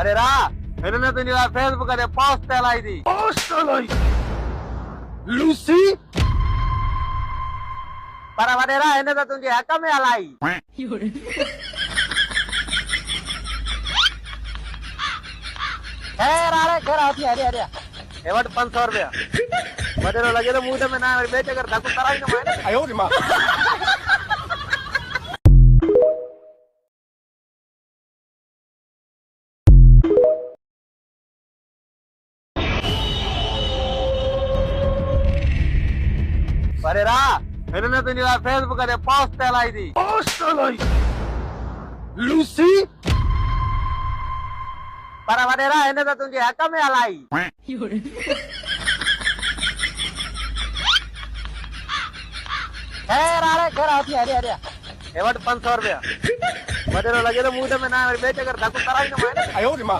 अरे रा हिन तुंहिंजी फेसबुक ते पोस्ट हलाई थी। लूसी पर वॾेरा हिन त तुंहिंजे हक़ में हलाई। खैर अरे खैर हथी हरे हरे हे वटि 500 रुपया वॾेरो लॻे थो मूं में ना वरी ॿिए चकर धकु कराईंदो मां। आयो रे मां। अरे रा हिन तुंहिंजी फेसबुक ते पोस्ट हलाई थी। लूसी पर वॾेरा हिन त तुंहिंजे हक़ में हलाई। खैर अरे खैर हथी हरे हरे हे वटि 500 रुपया वॾेरो लॻे थो मूं में ना वरी ॿिए चकर धकु कराईंदो मां। आयो रे मां।